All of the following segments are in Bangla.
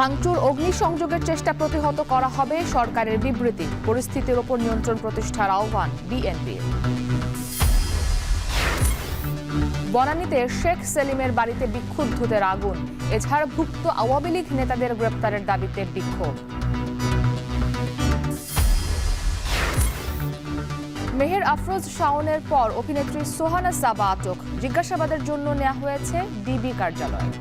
ভাঙচুর অগ্নিসংযোগের চেষ্টা প্রতিহত করা হবে, সরকারের বিবৃতি। পরিস্থিতির ওপর নিয়ন্ত্রণ প্রতিষ্ঠার আহ্বান বিএনপির। বনানীতে শেখ সেলিমের বাড়িতে বিক্ষুব্ধদের আগুন, এছাড়ভুক্ত আওয়ামী লীগ নেতাদের গ্রেপ্তারের দাবিতে বিক্ষোভ। মেহের আফরোজ শাওনের পর অভিনেত্রী সোহানা সাবা আটক, জিজ্ঞাসাবাদের জন্য নেওয়া হয়েছে ডিবি কার্যালয়ে।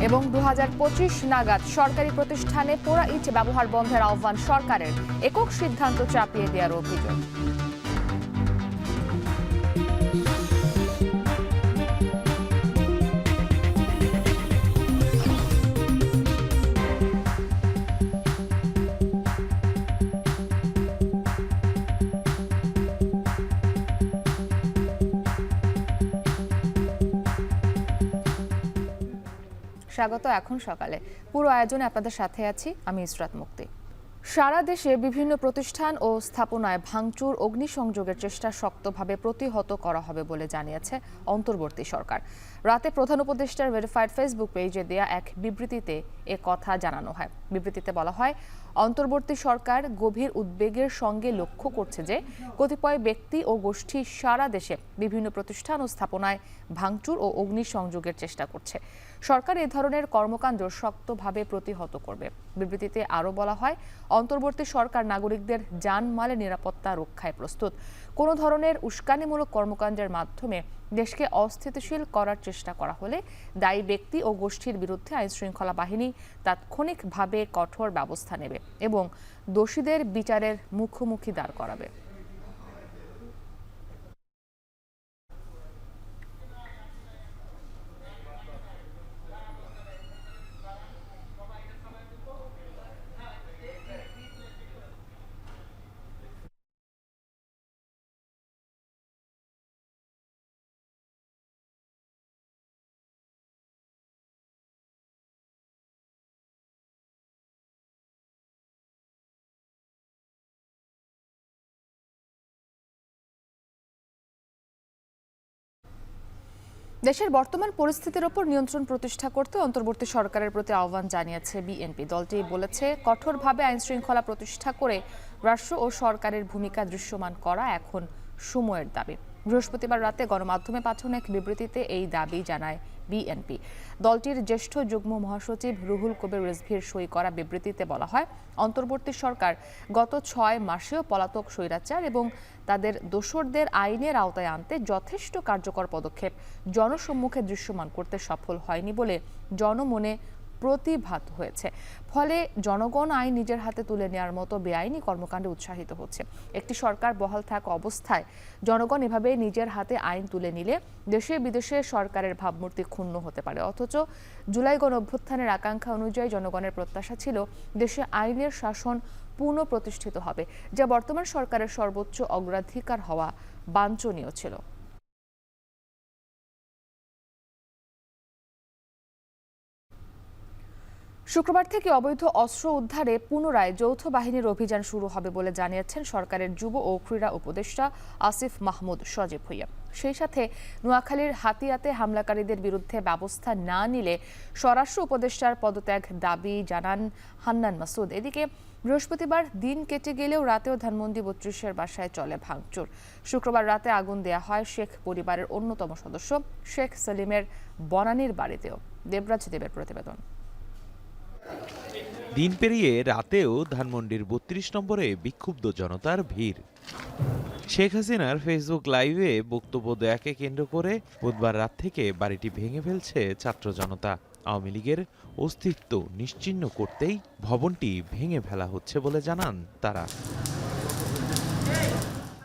এবং 2025 নাগাদ সরকারি প্রতিষ্ঠানে পোড়া ইট ব্যবহার বন্ধের আহ্বান সরকারের, একক সিদ্ধান্ত চাপিয়ে দেওয়ার অভিযোগ। স্বাগত এখন সকালে। পুরো আয়োজনে আপনাদের সাথে আছি আমি ইসরাত মুক্তি। সারা দেশে বিভিন্ন প্রতিষ্ঠান ও স্থাপনায় ভাঙচুর অগ্নিসংযোগের চেষ্টা শক্তভাবে প্রতিহত করা হবে বলে জানিয়েছে অন্তর্বর্তী সরকার। রাতে প্রধান উপদেষ্টার ভেরিফাইড ফেসবুক পেজে দেয়া এক বিবৃতিতে এ কথা জানানো হয়। বিবৃতিতে বলা হয়, অন্তর্বর্তী সরকার গভীর উদ্বেগের সঙ্গে লক্ষ্য করছে যে কতিপয় ব্যক্তি ও গোষ্ঠী সারা দেশে বিভিন্ন প্রতিষ্ঠান ও স্থাপনায় ভাঙচুর ও অগ্নিসংযোগের চেষ্টা করছে। সরকার এ ধরনের কর্মকাণ্ড শক্তভাবে প্রতিহত করবে। বিবৃতিতে আরও বলা হয়, অন্তর্বর্তী সরকার নাগরিকদের জানমালের নিরাপত্তা রক্ষায় প্রস্তুত। কোনো ধরনের উস্কানিমূলক কর্মকাণ্ডের মাধ্যমে দেশকে অস্থিতিশীল করার চেষ্টা করা হলে দায়ী ব্যক্তি ও গোষ্ঠীর বিরুদ্ধে আইনশৃঙ্খলা বাহিনী তাৎক্ষণিকভাবে কঠোর ব্যবস্থা নেবে এবং দোষীদের বিচারের মুখোমুখি দাঁড় করাবে। দেশের বর্তমান পরিস্থিতির ওপর নিয়ন্ত্রণ প্রতিষ্ঠা করতে অন্তর্বর্তী সরকারের প্রতি আহ্বান জানিয়েছে বিএনপি। দলটি বলেছে, কঠোরভাবে আইনশৃঙ্খলা প্রতিষ্ঠা করে রাষ্ট্র ও সরকারের ভূমিকা দৃশ্যমান করা এখন সময়ের দাবি। বৃহস্পতিবার রাতে গণমাধ্যমে পাঠানো এক বিবৃতিতে এই দাবি জানায় বিএনপি। দলটির জ্যেষ্ঠ যুগ্ম মহাসচিব রুহুল কবির রিজভীর সই করা বিবৃতিতে বলা হয়, অন্তর্বর্তী সরকার গত 6 মাসেও পলাতক স্বৈরাচার এবং তাদের দোসরদের আইনের আওতায় আনতে যথেষ্ট কার্যকর পদক্ষেপ জনসম্মুখে দৃশ্যমান করতে সফল হয়নি বলে জনমনে প্রতিভাত হয়েছে। ফলে জনগণ আইন নিজের হাতে তুলে নেওয়ার মতো বেআইনি কর্মকাণ্ডে উৎসাহিত হচ্ছে। একটি সরকার বহাল থাকা অবস্থায় জনগণ এভাবে নিজের হাতে আইন তুলে নিলে দেশে বিদেশে সরকারের ভাবমূর্তি ক্ষুণ্ণ হতে পারে। অথচ জুলাই গণ অভ্যুত্থানের আকাঙ্ক্ষা অনুযায়ী জনগণের প্রত্যাশা ছিল দেশে আইনের শাসন পুনঃপ্রতিষ্ঠিত হবে, যা বর্তমান সরকারের সর্বোচ্চ অগ্রাধিকার হওয়া বাঞ্ছনীয় ছিল। শুক্রবার থেকে অবৈধ অস্ত্র উদ্ধারে পুনরায় যৌথ বাহিনীর অভিযান শুরু হবে বলে জানিয়েছেন সরকারের যুব ও ক্রীড়া উপদেষ্টা আসিফ মাহমুদ সজীব ভুঁইয়া। সেই সাথে নোয়াখালীর হাতিয়াতে হামলাকারীদের বিরুদ্ধে ব্যবস্থা না নিলে স্বরাষ্ট্র উপদেষ্টার পদত্যাগ দাবি জানান হান্নান মাসুদ। এদিকে বৃহস্পতিবার দিন কেটে গেলেও রাতেও ধানমন্ডি 32-এর বাসায় চলে ভাঙচুর। শুক্রবার রাতে আগুন দেয়া হয় শেখ পরিবারের অন্যতম সদস্য শেখ সেলিমের বনানীর বাড়িতেও। দেবরাজ দেবের প্রতিবেদন। দিন পেরিয়ে রাতেও ধানমন্ডির 32 নম্বরে বিক্ষুব্ধ জনতার ভিড়। শেখ হাসিনার ফেসবুক লাইভে বক্তব্য দেয়াকে কেন্দ্র করে বুধবার রাত থেকে বাড়িটি ভেঙে ফেলছে ছাত্র জনতা। আওয়ামী লীগের অস্তিত্ব নিশ্চিহ্ন করতেই ভবনটি ভেঙে ফেলা হচ্ছে বলে জানান তারা।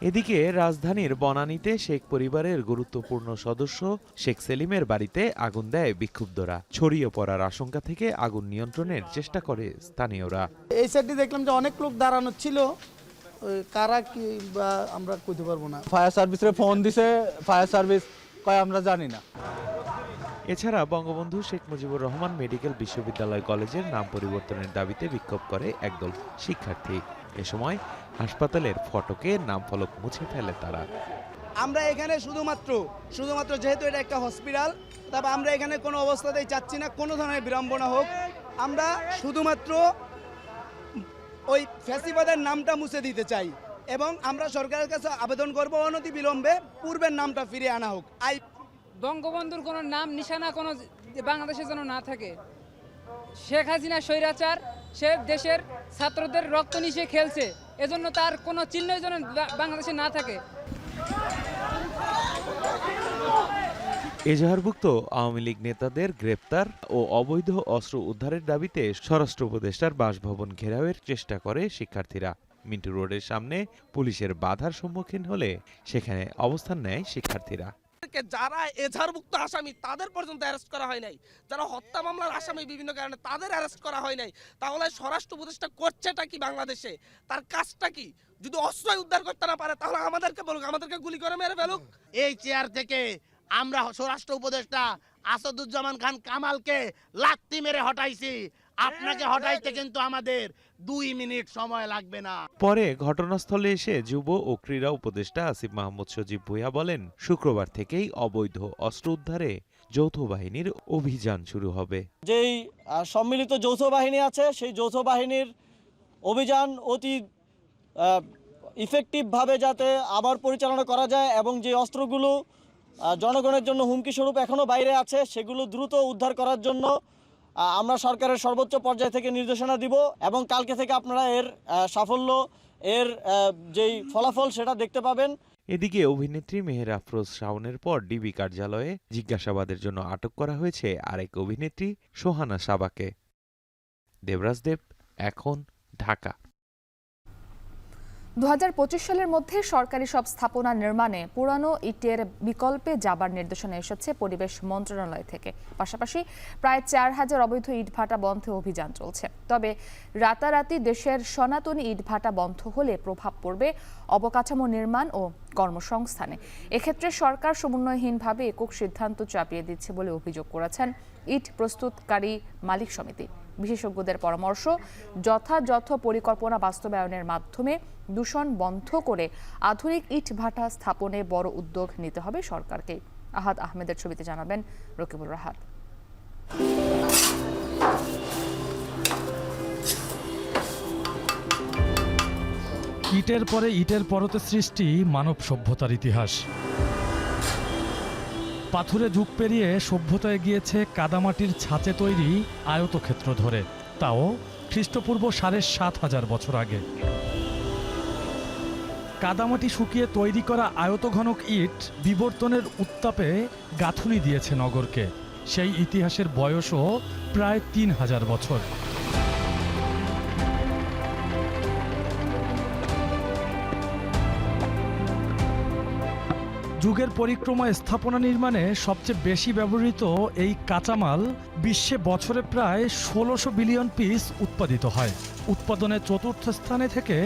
এদিকে রাজধানীর বনানীতে শেখ পরিবারের গুরুত্বপূর্ণ সদস্য শেখ সেলিমের বাড়িতে আগুন দেয় বিক্ষুব্ধরা। ছড়িয়ে পড়ার আশঙ্কা থেকে আগুন নিয়ন্ত্রণের চেষ্টা করে স্থানীয়রা। এই সাইডে দেখলাম যে অনেক লোক দাঁড়ানো ছিল, কারা কি বা আমরা কইতে পারবো না। ফায়ার সার্ভিসে ফোন দিছে, ফায়ার সার্ভিস কয় আমরা জানি না। এছাড়া বঙ্গবন্ধু শেখ মুজিবুর রহমান মেডিকেল বিশ্ববিদ্যালয় কলেজের নাম পরিবর্তনের দাবিতে বিক্ষোভ করে একদল শিক্ষার্থী। এ সময় হাসপাতালের ফটকে নাম ফলক মুছে ফেলে তারা। আমরা এখানে শুধুমাত্র যেহেতু এটা একটা হসপিটাল, তবে আমরা এখানে কোনো অবস্থাতেই চাচ্ছি না কোনো ধরনের বিড়ম্বনা হোক। আমরা শুধুমাত্র ওই ফ্যাসিবাদের নামটা মুছে দিতে চাই এবং আমরা সরকারের কাছে আবেদন করব অনতি বিলম্বে পূর্বের নামটা ফিরিয়ে আনা হোক। বঙ্গবন্ধুর কোনো নাম নিশানা কোনো বাংলাদেশে যেন না থাকে। শেখ হাসিনা স্বৈরাচার, সে দেশের ছাত্রদের রক্ত নিশে খেলছে, এজন্য তার কোনো চিহ্নই যেন বাংলাদেশে না থাকে। এজাহারভুক্ত আওয়ামী লীগ নেতাদের গ্রেপ্তার ও অবৈধ অস্ত্র উদ্ধারের দাবিতে স্বরাষ্ট্র উপদেষ্টার বাসভবন ঘেরাওয়ের চেষ্টা করে শিক্ষার্থীরা। মিন্টু রোডের সামনে পুলিশের বাধার সম্মুখীন হলে সেখানে অবস্থান নেয় শিক্ষার্থীরা। যারা এজাহারভুক্ত আসামি তাদের পর্যন্ত অ্যারেস্ট করা হয় নাই, যারা হত্যা মামলার আসামি বিভিন্ন কারণে তাদের অ্যারেস্ট করা হয় নাই। তাহলে স্বরাষ্ট্র উপদেষ্টা করছেটা কি বাংলাদেশে, তার কাজটা কি? যদি অস্ত্র উদ্ধার করতে না পারে তাহলে আমাদেরকে বলুক, আমাদেরকে গুলি করে মেরে ফেলুক। এই চেয়ার থেকে আমরা স্বরাষ্ট্র উপদেষ্টা আসাদুজ্জামান খান কামালকে লাত্তি মেরে হটাইছি। আপনাকে হটাইতে কিন্তু আমাদের 2 মিনিট সময় লাগবে না। পরে ঘটনাস্থলে এসে যুব ও ক্রীড়া উপদেষ্টা আসিফ মাহমুদ সজীব ভুঁইয়া বলেন, শুক্রবার থেকেই অবৈধ অস্ত্র উদ্ধারে যৌথ বাহিনীর অভিযান শুরু হবে। যেই সম্মিলিত যৌথ বাহিনী আছে, সেই যৌথ বাহিনীর অভিযান অতি ইফেক্টিভভাবে যাতে আবার পরিচালনা করা যায় এবং যে অস্ত্রগুলো জনগণের জন্য হুমকি স্বরূপ এখনও বাইরে আছে সেগুলো দ্রুত উদ্ধার করার জন্য আমরা সরকারের সর্বোচ্চ পর্যায় থেকে নির্দেশনা দিব এবং কালকে থেকে আপনারা এর সাফল্য, এর যেই ফলাফল সেটা দেখতে পাবেন। এদিকে অভিনেত্রী মেহের আফরোজ শাওনের পর ডিবি কার্যালয়ে জিজ্ঞাসাবাদের জন্য আটক করা হয়েছে আরেক অভিনেত্রী সোহানা সাবাকে। দেবরাজ দেব, এখন, ঢাকা। 2025 সালের মধ্যে সরকারি সব স্থাপনা নির্মাণে পুরানো ইটের বিকল্পে যাবার নির্দেশনা এসেছে পরিবেশ মন্ত্রণালয় থেকে। পাশাপাশি প্রায় 4000 অবৈধ ইটভাটা বন্ধে অভিযান চলছে। তবে রাতারাতি দেশের সনাতনী ইটভাটা বন্ধ হলে প্রভাব পড়বে অবকাঠামো নির্মাণ ও কর্মসংস্থানে। এক্ষেত্রে সরকার সমন্বয়হীনভাবে একক সিদ্ধান্ত চাপিয়ে দিচ্ছে বলে অভিযোগ করেছেন ইট প্রস্তুতকারী মালিক সমিতি। বিশেষজ্ঞদের পরামর্শ, যথাযথ পরিকল্পনা বাস্তবায়নের মাধ্যমে দূষণ বন্ধ করে আধুনিক ইট ভাটা স্থাপনে বড় উদ্যোগ নিতে হবে সরকারকে। আহাদ আহমেদের ছবিতে জানাবেন রকিবুল রাহাত। ইটের পরে ইটের পরতে সৃষ্টি মানব সভ্যতার ইতিহাস। পাথুরে যুগ পেরিয়ে সভ্যতা এগিয়েছে কাদামাটির ছাঁচে তৈরি আয়তক্ষেত্র ধরে, তাও খ্রিস্টপূর্ব 7500 বছর আগে। কাদামাটি শুকিয়ে তৈরি করা আয়তঘনক ইট বিবর্তনের উত্তাপে গাঁথুনি দিয়েছে নগরকে। সেই ইতিহাসের বয়সও প্রায় 3000 বছর। যুগের পরিক্রমায় স্থাপনা নির্মাণে সবচেয়ে বেশি ব্যবহৃত এই কাঁচামাল বিশ্বে বছরে প্রায় 1600 বিলিয়ন পিস উৎপাদিত হয়। উৎপাদনে চতুর্থ স্থানে থেকে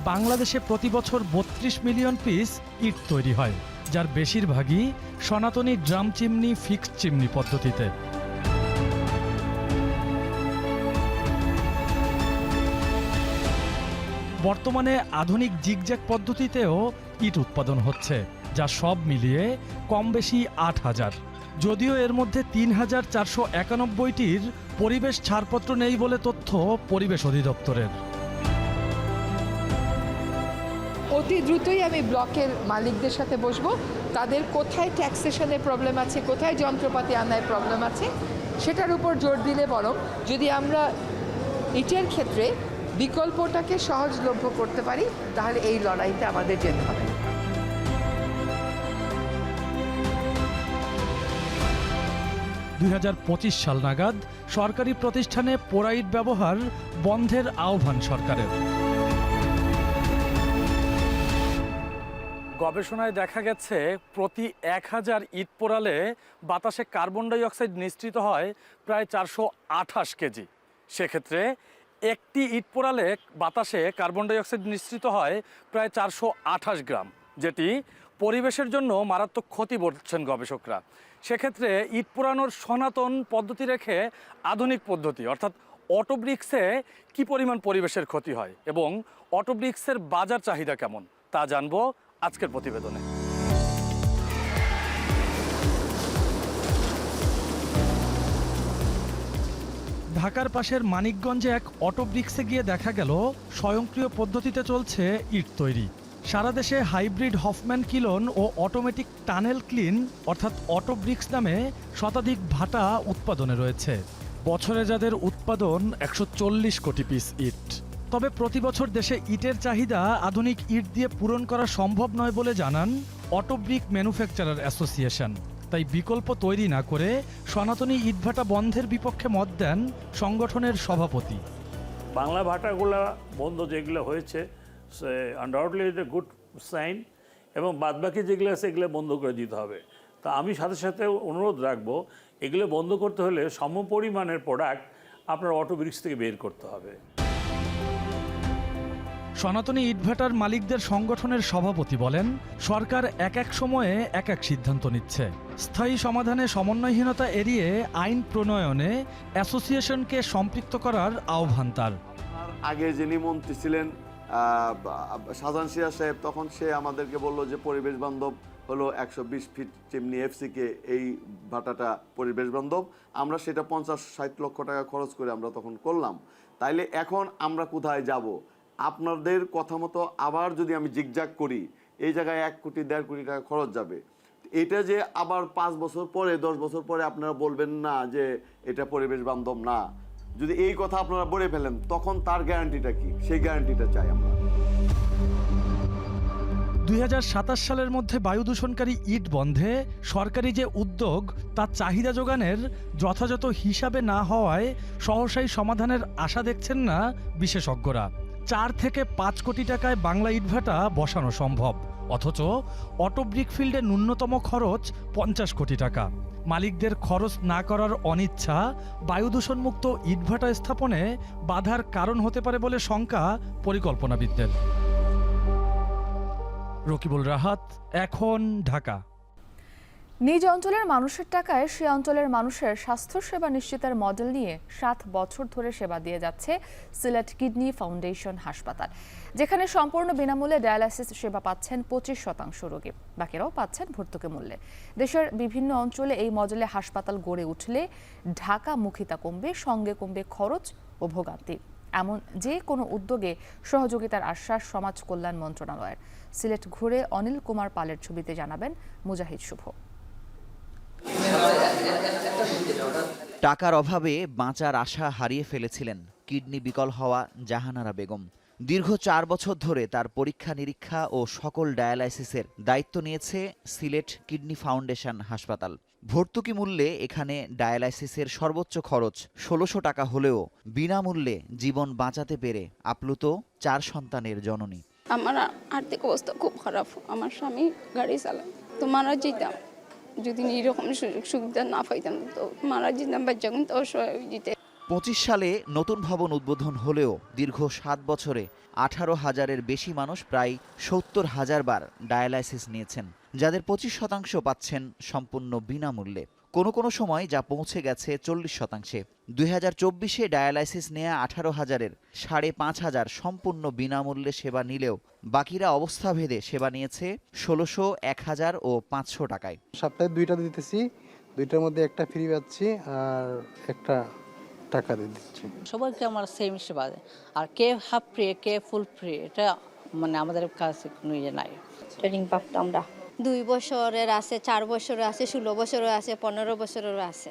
বাংলাদেশে প্রতি বছর 32 মিলিয়ন পিস ইট তৈরি হয়, যার বেশিরভাগই সনাতনী ড্রাম চিমনি, ফিক্সড চিমনি পদ্ধতিতে। বর্তমানে আধুনিক জিগজ্যাগ পদ্ধতিতেও ইট উৎপাদন হচ্ছে, যা সব মিলিয়ে কম বেশি 8000। যদিও এর মধ্যে 3491টির পরিবেশ ছাড়পত্র নেই বলে তথ্য পরিবেশ অধিদপ্তরের। অতি দ্রুতই আমি ব্লকের মালিকদের সাথে বসবো, তাদের কোথায় ট্যাক্সেশনের প্রবলেম আছে, কোথায় যন্ত্রপাতি আনায় প্রবলেম আছে সেটার উপর জোর দিলে বরং যদি আমরা ইটের ক্ষেত্রে বিকল্পটাকে সহজলভ্য করতে পারি তাহলে এই লড়াইতে আমাদের যেতে হবে। 2025 সাল নাগাদ সরকারি প্রতিষ্ঠানে পোড়া ইট ব্যবহার বন্ধের আহ্বান সরকারের। গবেষণায় দেখা গেছে প্রতি 1000 ইট পোড়ালে বাতাসে কার্বন ডাই অক্সাইড নিঃসৃত হয় প্রায় 428 কেজি। সেক্ষেত্রে একটি ইট পোড়ালে বাতাসে কার্বন ডাই অক্সাইড নিঃসৃত হয় প্রায় 428 গ্রাম, যেটি পরিবেশের জন্য মারাত্মক ক্ষতি বলছেন গবেষকরা। সেক্ষেত্রে ইট পোড়ানোর সনাতন পদ্ধতি রেখে আধুনিক পদ্ধতি অর্থাৎ অটোব্রিক্সে কি পরিমাণ পরিবেশের ক্ষতি হয় এবং অটোব্রিক্সের বাজার চাহিদা কেমন তা জানবো আজকের প্রতিবেদনে। ঢাকার পাশের মানিকগঞ্জে এক অটো ব্রিক্সে গিয়ে দেখা গেল স্বয়ংক্রিয় পদ্ধতিতে চলছে ইট তৈরি। সারা দেশে হাইব্রিড হফম্যান কিলন ও অটোমেটিক টানেল ক্লিন অর্থাৎ অটো ব্রিক্স নামে শতাধিক ভাটা উৎপাদনে রয়েছে। বছরে যাদের উৎপাদন 140 কোটি পিস ইট। তবে প্রতি বছর দেশে ইটের চাহিদা আধুনিক ইট দিয়ে পূরণ করা সম্ভব নয় বলে জানান অটো ব্রিক ম্যানুফ্যাকচারার অ্যাসোসিয়েশন। তাই বিকল্প তৈরি না করে সনাতনী ইটভাটা বন্ধের বিপক্ষে মত দেন সংগঠনের সভাপতি। বাংলা ভাটাগুলা বন্ধ যেগুলো হয়েছে সে undoubtedly it a good sign, এবং বাদবাকি যেগুলো আছে এগুলো বন্ধ করে দিতে হবে। তা আমি সাথে সাথে অনুরোধ রাখবো, এগুলো বন্ধ করতে হলে সমপরিমাণের প্রোডাক্ট আপনার অটো ব্রিক্স থেকে বের করতে হবে। সনাতনী ইটভাটার মালিকদের সংগঠনের সভাপতি বলেন, সরকার এক এক সময়ে এক এক সিদ্ধান্ত নিচ্ছে। স্থায়ী সমাধানে সমন্বয়হীনতা এড়িয়ে আইন প্রণয়নে অ্যাসোসিয়েশনকে সম্পৃক্ত করার আহ্বান তার। আগে যিনি মন্ত্রী ছিলেন শাহজাহান সিরাজ সাহেব, তখন সে আমাদেরকে বলল যে পরিবেশ বান্ধব হলো 120 ফিট চিমনি এফসিকে এই ভাটাটা পরিবেশ বান্ধব। আমরা সেটা 50-60 লক্ষ টাকা খরচ করে আমরা তখন করলাম। তাইলে এখন আমরা কোথায় যাব? আপনাদের কথা মতো আবার যদি আমি জিগজাগ করি, এই জায়গায় 1 কোটি 1.5 কোটি টাকা খরচ যাবে। এটা যে আবার 5 বছর পরে 10 বছর পরে আপনারা বলবেন না যে এটা পরিবেশ বান্ধব না, যদি এই কথা আপনারা বলে ফেলেন তখন তার গ্যারান্টিটা কি? সেই গ্যারান্টিটা চাই আমরা। 2027 সালের মধ্যে বায়ু দূষণকারী ইট বন্ধে সরকারি যে উদ্যোগ তা চাহিদা যোগানের যথাযথ হিসাবে না হওয়ায় সহসাই সমাধানের আশা দেখছেন না বিশেষজ্ঞরা। 4 থেকে 5 কোটি টাকায় বাংলা ইটভাটা বসানো সম্ভব, অথচ অটো ব্রিক ফিল্ডে ন্যূনতম খরচ 50 কোটি টাকা। মালিকদের খরচ না করার অনিচ্ছা বায়ু দূষণমুক্ত ইটভাটা স্থাপনে বাধার কারণ হতে পারে বলে শঙ্কা পরিকল্পনাবিদদের। রকিবুল রাহাত, এখন, ঢাকা। নিজ অঞ্চলের মানুষের টাকায় সে অঞ্চলের মানুষের স্বাস্থ্যসেবা নিশ্চিতের মডেল নিয়ে 7 বছর ধরে সেবা দিয়ে যাচ্ছে সিলেট কিডনি ফাউন্ডেশন হাসপাতাল, যেখানে সম্পূর্ণ বিনামূল্যে ডায়ালাইসিস সেবা পাচ্ছেন 25% রোগী, বাকিরাও পাচ্ছেন ভর্তুকি মূল্যে। দেশের বিভিন্ন অঞ্চলে এই মডেলে হাসপাতাল গড়ে উঠলে ঢাকামুখিতা কমবে, সঙ্গে কমবে খরচ ও ভোগান্তি। এমন যে কোনো উদ্যোগে সহযোগিতার আশ্বাস সমাজ কল্যাণ মন্ত্রণালয়ের। সিলেট ঘুরে অনিল কুমার পালের ছবিতে জানাবেন মুজাহিদ শুভ। টাকার অভাবে বাঁচার আশা হারিয়ে ফেলেছিলেন কিডনি বিকল হওয়া জাহানারা বেগম। দীর্ঘ 4 বছর ধরে তার পরীক্ষা নিরীক্ষা ও সকল ডায়ালাইসিসের দায়িত্ব নিয়েছে সিলেট কিডনি ফাউন্ডেশন হাসপাতাল। ভর্তুকি মূল্যে এখানে ডায়ালাইসিসের সর্বোচ্চ খরচ 1600 টাকা হলেও বিনামূল্যে জীবন বাঁচাতে পেরে আপ্লুত 4 সন্তানের জননী। আমার আর্থিক অবস্থা খুব খারাপ, আমার স্বামী গাড়ি চালায়, তো মারা যেতাম যদি এরকম সুযোগ সুবিধা না পাইতাম, তো মারা যেতাম, বাচ্চা কিন্তু অসহায় হয়ে যেতে। 25 সালে নতুন ভবন উদ্বোধন হলেও দীর্ঘ 7 বছরে 18,000-এর বেশি মানুষ প্রায় 70,000 বার ডায়ালাইসিস নিয়েছেন, যাদের 25% পাচ্ছেন সম্পূর্ণ বিনামূল্যে। কোনো কোনো সময় যা পৌঁছে গেছে 40%। 2024-এ ডায়ালাইসিস নেওয়া 18,000-এর 5,500 সম্পূর্ণ বিনামূল্যে সেবা নিলেও বাকিরা অবস্থাভেদে সেবা নিয়েছে 1600, 1000 ও 500 টাকায়। সপ্তাহে 2টা দিতেছি, 2টার মধ্যে একটা ফ্রি পাচ্ছি আর একটা টাকা দিয়ে দিচ্ছি। সবাইকে আমার সেম সেবা দেয়, আর কে হাফ ফ্রি কে ফুল ফ্রি এটা মানে আমাদের কাছে কোনো ইয়ে নাই। ট্রেনিং প্রাপ্ত আমরা 2 বছরের আছে, 4 বছরের আছে, 16 বছরের আছে, 15 বছরের আছে।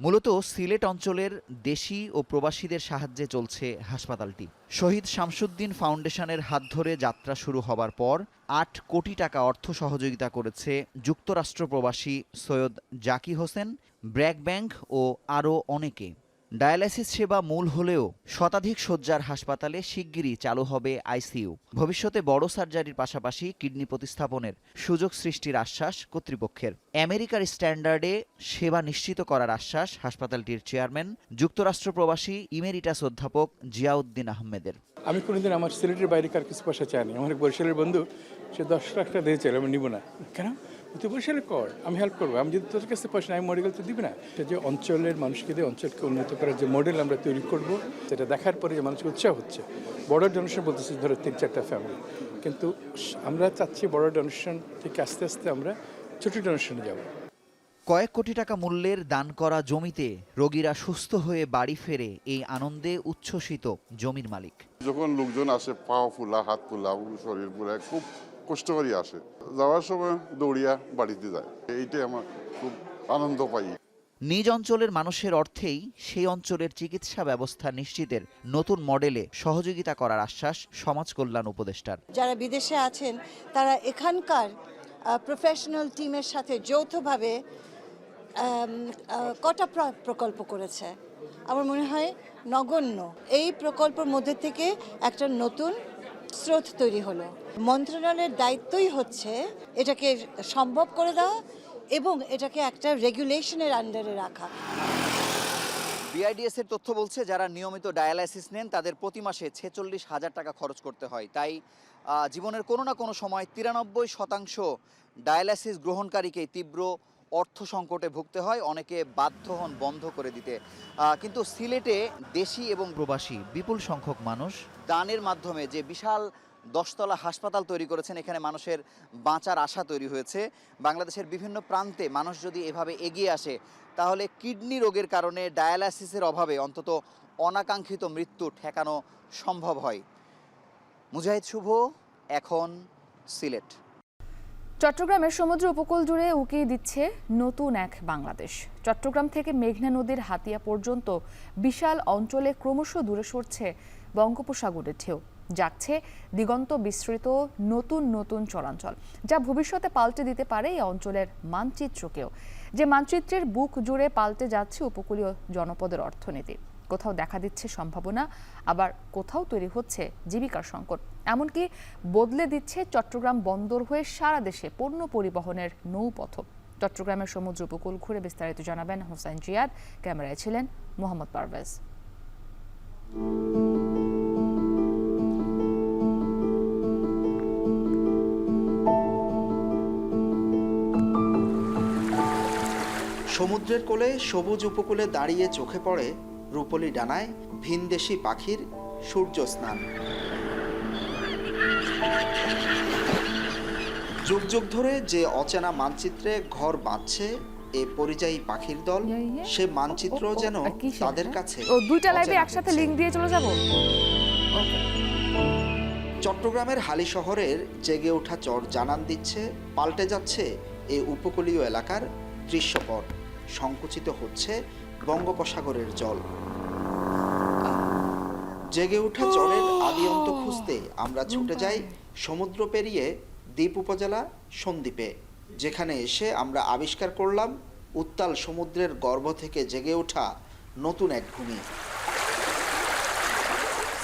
মূলত সিলেট অঞ্চলের দেশি ও প্রবাসীদের সাহায্যে চলছে হাসপাতালটি। শহীদ শামসুদ্দিন ফাউন্ডেশনের হাত ধরে যাত্রা শুরু হবার পর 8 কোটি টাকা অর্থ সহযোগিতা করেছে যুক্তরাষ্ট্র প্রবাসী সৈয়দ জাকি হোসেন, ব্র্যাক ব্যাংক ও আরও অনেকে। ডায়ালাইসিস সেবা মূল হলেও শতাধিক শয্যার হাসপাতালে শিগগিরই চালু হবে আইসিইউ। ভবিষ্যতে বড় সার্জারির পাশাপাশি কিডনি প্রতিস্থাপনের সুযোগ সৃষ্টির আশ্বাস কর্তৃপক্ষের। আমেরিকার স্ট্যান্ডার্ডে সেবা নিশ্চিত করার আশ্বাস হাসপাতালটির চেয়ারম্যান যুক্তরাষ্ট্র প্রবাসী ইমেরিটাস অধ্যাপক জিয়াউদ্দিন আহমেদের। আমি কোনোদিন আমার সিলেটের বাইরে কার কিছু পয়সা চাইনি। আমার বরিশালের বন্ধু, সে 10 লাখ টাকা দিয়ে চাইলে আমি নিব না। কেন? তুই বরিশালে কর, আমি হেল্প করবো। আমি যদি তোর কাছে পয়সা আমি মডেল তো দিবি না। যে অঞ্চলের মানুষকে দিয়ে অঞ্চলকে উন্নত করার যে মডেল আমরা তৈরি করব, সেটা দেখার পরে যে মানুষকে উৎসাহ হচ্ছে। বড় ডোনেশন বলতেছি ধরো 3-4টা ফ্যামিলি, কিন্তু আমরা চাচ্ছি বড় ডোনেশন থেকে আস্তে আস্তে আমরা ছোট ডোনেশনে যাব। কয়েক কোটি টাকা মূল্যের দান করা জমিতে রোগীরা সুস্থ হয়ে বাড়ি ফেরে এই আনন্দে উচ্ছ্বসিত জমির মালিক। যখন লোকজন আসে পা ফুলা হাত ফুলা শরীর পুরা খুব কষ্ট করে আসে, যাওয়ার সময় দৌড়িয়া বাড়িতে যায়, এইটাই আমার খুব আনন্দ পাই। নিজ অঞ্চলের মানুষের অর্থেই সেই অঞ্চলের চিকিৎসা ব্যবস্থা নিশ্চিতের নতুন মডেলে সহযোগিতা করার আশ্বাস সমাজ কল্যাণ উপদেষ্টার। যারা বিদেশে আছেন তারা এখানকার প্রফেশনাল টিমের সাথে যৌথভাবে কটা প্রকল্প করেছে, আমার মনে হয় নগণ্য। এই প্রকল্পের মধ্যে থেকে একটা নতুন স্রোত তৈরি হলো। মন্ত্রণালয়ের দায়িত্বই হচ্ছে এটাকে সম্ভব করে দেওয়া এবং এটাকে একটা রেগুলেশনের আন্ডারে রাখা। বিআইডিএস এর তথ্য বলছে যারা নিয়মিত ডায়ালাইসিস নেন তাদের প্রতি মাসে 46,000 টাকা খরচ করতে হয়। তাই জীবনের কোনো না কোনো সময় 93% ডায়ালাইসিস গ্রহণকারীকে তীব্র অর্থ সংকটে ভুগতে হয়, অনেকে বাধ্য হন বন্ধ করে দিতে। কিন্তু সিলেটে দেশি এবং প্রবাসী বিপুল সংখ্যক মানুষ দানের মাধ্যমে যে বিশাল 10তলা হাসপাতাল তৈরি করেছেন, এখানে মানুষের বাঁচার আশা তৈরি হয়েছে। বাংলাদেশের বিভিন্ন প্রান্তে মানুষ যদি এভাবে এগিয়ে আসে তাহলে কিডনি রোগের কারণে ডায়ালাইসিসের অভাবে অন্তত অনাকাঙ্ক্ষিত মৃত্যু ঠেকানো সম্ভব হয়। মুজাহিদ শুভ, এখন সিলেট। চট্টগ্রামের সমুদ্র উপকূল জুড়ে উঁকি দিচ্ছে নতুন এক বাংলাদেশ। চট্টগ্রাম থেকে মেঘনা নদীর হাতিয়া পর্যন্ত বিশাল অঞ্চলে ক্রমশ দূরে সরছে বঙ্গোপসাগরের ঢেউ। যাচ্ছে দিগন্ত বিস্তৃত নতুন নতুন চরাঞ্চল, যা ভবিষ্যতে পাল্টে দিতে পারে এই অঞ্চলের মানচিত্রকেও। যে মানচিত্রের বুক জুড়ে পাল্টে যাচ্ছে উপকূলীয় জনপদের অর্থনীতি। কোথাও দেখা দিচ্ছে সম্ভাবনা, আবার কোথাও তৈরি হচ্ছে জীবিকার সংকট। এমনকি বদলে দিচ্ছে চট্টগ্রাম বন্দর হয়ে সারা দেশে পণ্য পরিবহনের নৌপথ। চট্টগ্রামের সমুদ্র উপকূল ঘুরে বিস্তারিত জানাবেন হোসেন জিয়াদ। ক্যামেরায় ছিলেন মোহাম্মদ পারভেজ। সমুদ্রের কোলে সবুজ উপকূলে দাঁড়িয়ে চোখে পড়ে রূপলি ডানায় ভিনদেশি পাখির সূর্য স্নান। যুগ যুগ ধরে যে অচেনা মানচিত্রে ঘর বাঁধছে এ পরিযায়ী পাখির দল, সে মানচিত্র যেন তাদের কাছে দুইটা লাইভে একসাথে লিংক দিয়ে চলে যাব। চট্টগ্রামের হালি শহরের জেগে ওঠা চর জানান দিচ্ছে পাল্টে যাচ্ছে এই উপকূলীয় এলাকার দৃশ্যপট। সংকুচিত হচ্ছে বঙ্গোপসাগরের জল। জেগে ওঠা চরের আদি অন্ত খুঁজতে আমরা ছুটে যাই সমুদ্র পেরিয়ে দ্বীপ উপজেলা সন্দ্বীপে, যেখানে এসে আমরা আবিষ্কার করলাম উত্তাল সমুদ্রের গর্ভ থেকে জেগে ওঠা নতুন এক ভূমি।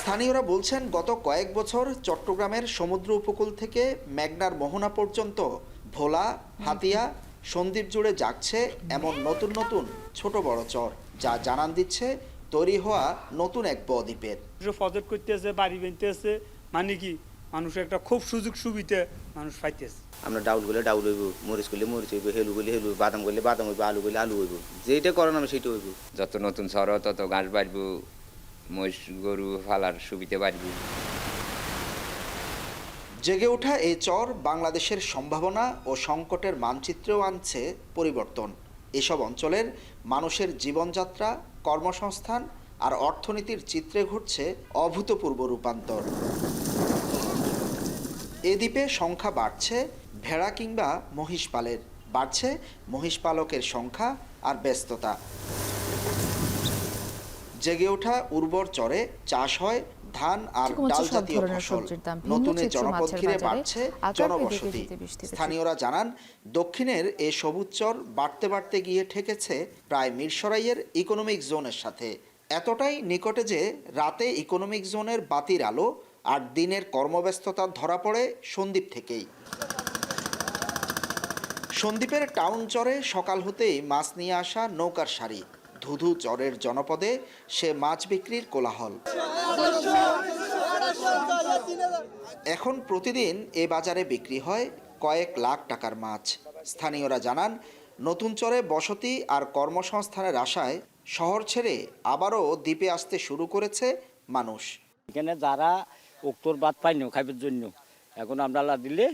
স্থানীয়রা বলছেন গত কয়েক বছর চট্টগ্রামের সমুদ্র উপকূল থেকে মেঘনার মোহনা পর্যন্ত ভোলা, হাতিয়া, সন্দ্বীপ জুড়ে জাগছে এমন নতুন নতুন ছোট বড় চর, যা জানান দিচ্ছে তৈরি হওয়া নতুন এক বদ্বীপের। ফজর করতেছে, বাড়ি বানতেছে, মানে কি মানুষের একটা খুব সুযোগ সুবিধা মানুষ পাইতেছে। আমরা ডাউল করলে ডাউল হইব, মরিচ করলে মরিচ হইব, হেলু করলে হেলু, বাদাম করলে বাদাম হইব, আলু করলে আলু হইব, যেটা করেন আমি সেইটা হইব। যত নতুন চর তত ঘাস বাড়ব, মহিষ গরু ফালার সুবিধা বাড়ব। জেগে ওঠা এই চর বাংলাদেশের সম্ভাবনা ও সংকটের মানচিত্রেও আনছে পরিবর্তন। এসব অঞ্চলের মানুষের জীবনযাত্রা, কর্মসংস্থান আর অর্থনীতির চিত্রে ঘটছে অভূতপূর্ব রূপান্তর। এ দ্বীপে সংখ্যা বাড়ছে ভেড়া কিংবা মহিষ পালের, বাড়ছে মহিষ পালকের সংখ্যা আর ব্যস্ততা। জেগে ওঠা উর্বর চরে চাষ হয় ধান আর ডাল জাতীয় ফসল। নতুন জনপদ ঘিরে বাড়ছে জনবসতি। স্থানীয়রা জানান দক্ষিণের এই সবুজ চর বাড়তে বাড়তে গিয়ে ঠেকেছে প্রায় মিরসরাইয়ের ইকোনমিক জোনের সাথে। এতটাই নিকটে যে রাতে ইকোনমিক জোনের বাতির আলো আর দিনের কর্মব্যস্ততা ধরা পড়ে সন্দ্বীপ থেকেই। সন্দ্বীপের টাউন চরে সকাল হতেই মাছ নিয়ে আসা নৌকার সারি। ধুধু চরের জনপদে সে মাছ বিক্রির কোলাহল। এখন প্রতিদিন এ বাজারে বিক্রি হয় কয়েক লাখ টাকার মাছ। স্থানীয়রা জানান নতুন চরে বসতি আর কর্মসংস্থানের আশায় শহর ছেড়ে আবারও দ্বীপে আসতে শুরু করেছে মানুষ। এখানে যারা উত্তর বাদ পাইনি খাইবার জন্য এখন আমরা দিলে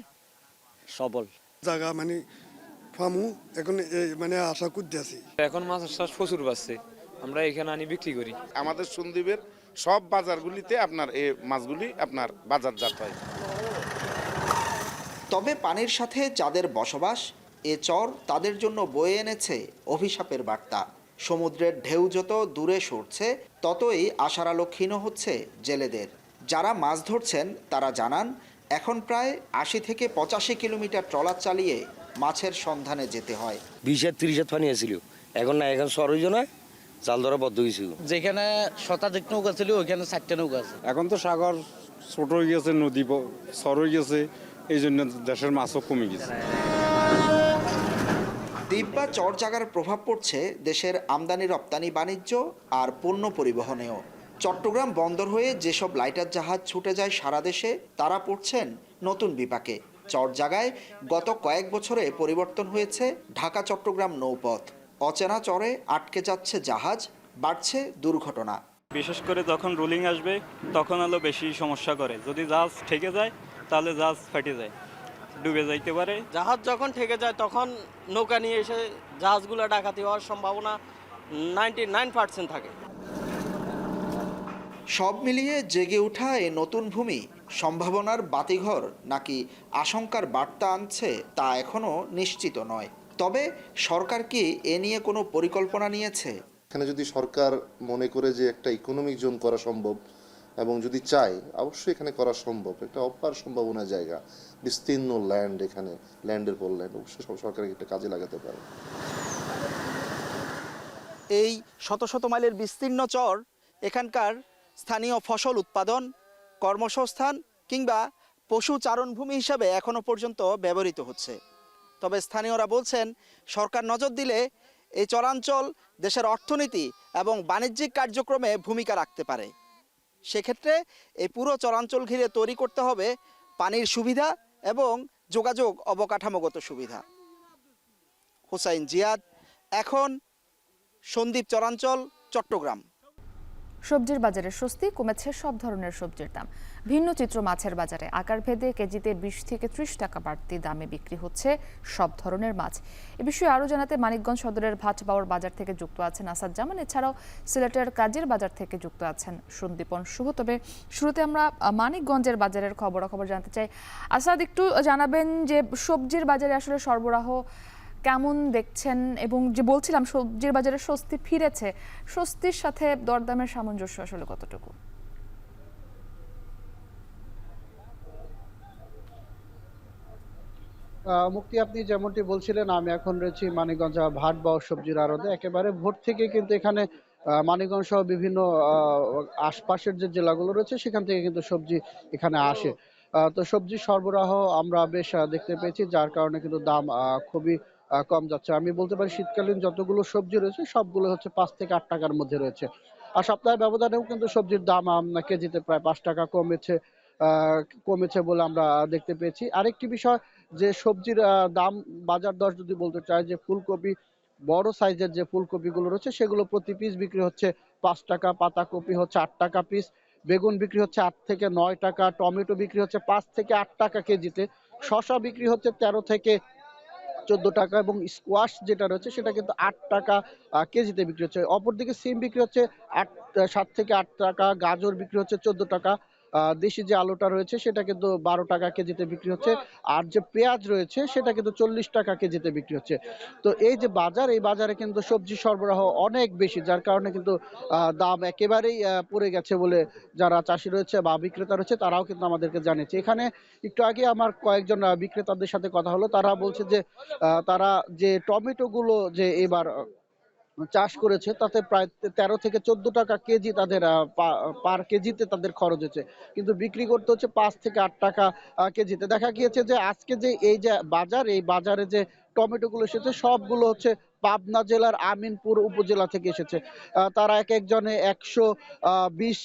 সবল জায়গা মানে ফামু এখন মানে আশা করতে আছি। এখন মাছের চাষ প্রচুর বাড়ছে, আমরা এখানে আনি বিক্রি করি। আমাদের সন্দ্বীপের সব বাজারগুলিতে আপনার এই মাছগুলি আপনার বাজারজাত হয়। তবে পানির সাথে যাদের বসবাস, এ চর তাদের জন্য বয়ে এনেছে অভিশাপের বার্তা। সমুদ্রের ঢেউ যত দূরে সরছে, ততই আশার আলো ক্ষীণ হচ্ছে জেলেদের। যারা মাছ ধরছেন তারা জানান, এখন প্রায় ৮০ থেকে ৮৫ কিলোমিটার ট্রলার চালিয়ে মাছের সন্ধানে যেতে হয়। ২০-৩০ পানি আছিল, এখন না, এখন সরই না, জাল ধরা বদ্ধ হয়েছিল। যেখানে শতাধিক নৌকা ছিল ওইখানে ৪টা নৌকা আছে। এখন তো সাগর ছোট হয়ে গেছে, নদী সর হয়ে গেছে, এই জন্য দেশের মাছও কমে গেছে। দ্বীপ বা চর জাগার প্রভাব পড়ছে দেশের আমদানি রপ্তানি বাণিজ্য আর পণ্য পরিবহনেও। চট্টগ্রাম বন্দর হয়ে যেসব লাইটার জাহাজ ছুটে যায় সারা দেশে, তারা পড়ছেন নতুন বিপাকে। চর জাগায় গত কয়েক বছরে পরিবর্তন হয়েছে ঢাকা চট্টগ্রাম নৌপথ। অচেনা চরে আটকে যাচ্ছে জাহাজ, বাড়ছে দুর্ঘটনা। বিশেষ করে যখন রুলিং আসবে তখন হলো বেশি সমস্যা করে। যদি জাহাজ ঠেকে যায় তাহলে জাহাজ ফেটে যায়, ডুবে যাইতে পারে। জাহাজ যখন ঠেকে যায় তখন নৌকা নিয়ে এসে জাহাজগুলো ডাকাতি হওয়ার সম্ভাবনা 99% থাকে। সব মিলিয়ে জেগে ওঠা এ নতুন ভূমি সম্ভাবনার বাতিঘর নাকি আশঙ্কার বার্তা আনছে তা এখনো নিশ্চিত নয়। তবে সরকার কি এ নিয়ে কোনো পরিকল্পনা নিয়েছে? এখানে যদি সরকার মনে করে যে একটা ইকোনমিক জোন করা সম্ভব এবং যদি চাই, অবশ্যই এখানে করা সম্ভব। একটা অপার সম্ভাবনা জায়গা, বিস্তীর্ণ ল্যান্ড, এখানে ল্যান্ডের পর ল্যান্ড, অবশ্যই সব সরকার একটা কাজে লাগাতে পারে। এই শত শত মাইলের বিস্তীর্ণ চর এখানকার স্থানীয় ফসল উৎপাদন, কর্মসংস্থান কিংবা পশু চারণভূমি হিসাবে এখনো পর্যন্ত ব্যবহৃত হচ্ছে। তবে স্থানীয়রা বলছেন, সরকার নজর দিলে এই চরাঞ্চল দেশের অর্থনীতি এবং বাণিজ্যিক কার্যক্রমে ভূমিকা রাখতে পারে। সেক্ষেত্রে এই পুরো চরাঞ্চল ঘিরে তৈরি করতে হবে পানির সুবিধা এবং যোগাযোগ অবকাঠামোগত সুবিধা। হুসাইন জিয়াদ, এখন সন্দ্বীপ চরাঞ্চল, চট্টগ্রাম। সবজির বাজারে স্বস্তি, কমেছে সব ধরনের সবজির দাম। ভিন্ন চিত্র মাছের বাজারে আকার ভেদে কেজিতে 20 থেকে 30 টাকা বাড়তি দামে বিক্রি হচ্ছে সব ধরনের মাছ। এ বিষয়ে আরও জানাতে মানিকগঞ্জ সদরের ভাটবাউর বাজার থেকে যুক্ত আছেন আসাদ জামান, এছাড়াও সিলেটের কাজের বাজার থেকে যুক্ত আছেন সন্দীপন শুভ। তবে শুরুতে আমরা মানিকগঞ্জের বাজারের খবরাখবর জানতে চাই। আসাদ, একটু জানাবেন যে সবজির বাজারে আসলে সরবরাহ কেমন দেখছেন, এবং যে বলছিলাম সবজির বাজারে স্বস্তি ফিরেছে, স্বস্তির সাথে দরদামের সামঞ্জস্য আসলে কতটুকু? মুক্তি, আপনি যেমনটি বলছিলেন, আমি এখন রয়েছি মানিকগঞ্জ ভাটবাউর সবজির আড়তে। একেবারে ভোর থেকে কিন্তু এখানে মানিকগঞ্জ সহ বিভিন্ন আশপাশের যে জেলাগুলো রয়েছে সেখান থেকে কিন্তু সবজি এখানে আসে। তো সবজি সরবরাহ আমরা বেশ দেখতে পেয়েছি, যার কারণে কিন্তু দাম খুবই কম যাচ্ছে। আমি বলতে পারি শীতকালীন যতগুলো সবজি রয়েছে সবগুলো হচ্ছে 5 থেকে 8 টাকার মধ্যে রয়েছে। আর সপ্তাহের ব্যবধানেও কিন্তু সবজির দাম কেজিতে প্রায় 5 টাকা কমেছে বলে আমরা দেখতে পেয়েছি। আরেকটি বিষয়, যে সবজির দাম বাজার দর যদি বলতে চাই, যে ফুলকপি, বড় সাইজের যে ফুলকপিগুলো রয়েছে সেগুলো প্রতি পিস বিক্রি হচ্ছে 5 টাকা, পাতাকপি হচ্ছে 8 টাকা পিস, বেগুন বিক্রি হচ্ছে 8 থেকে 9 টাকা, টমেটো বিক্রি হচ্ছে 5 থেকে 8 টাকা কেজিতে, শসা বিক্রি হচ্ছে 13 থেকে 14 টাকা, এবং স্কোয়াশ যেটা রয়েছে সেটা কিন্তু 8 টাকা কেজিতে বিক্রি হচ্ছে। অপরদিকে সিম বিক্রি হচ্ছে 7 থেকে 8 টাকা, গাজর বিক্রি হচ্ছে 14 টাকা, দেশি যে আলুটা রয়েছে সেটা কিন্তু 12 টাকা কেজিতে বিক্রি হচ্ছে, আর যে পেঁয়াজ রয়েছে সেটা কিন্তু 40 টাকা কেজিতে বিক্রি হচ্ছে। তো এই যে বাজার, এই বাজারে কিন্তু সবজি সরবরাহ অনেক বেশি, যার কারণে কিন্তু দাম একেবারেই পড়ে গেছে বলে যারা চাষি রয়েছে বা বিক্রেতা রয়েছে তারাও কিন্তু আমাদেরকে জানিয়েছে। এখানে একটু আগে আমার কয়েকজন বিক্রেতাদের সাথে কথা হলো, তারা বলছে যে তারা যে টমেটোগুলো যে এবার চাষ করেছে তাতে প্রায় 13 থেকে 14 টাকা কেজি তাদের পার কেজিতে তাদের খরচ হচ্ছে, কিন্তু বিক্রি করতে হচ্ছে 5 থেকে 8 টাকা কেজিতে। দেখা গিয়েছে যে আজকে যে এই যে বাজার, এই বাজারে যে টমেটোগুলো এসেছে সবগুলো হচ্ছে পাবনা জেলার আমিনপুর উপজেলা থেকে এসেছে। তারা এক একজনে 120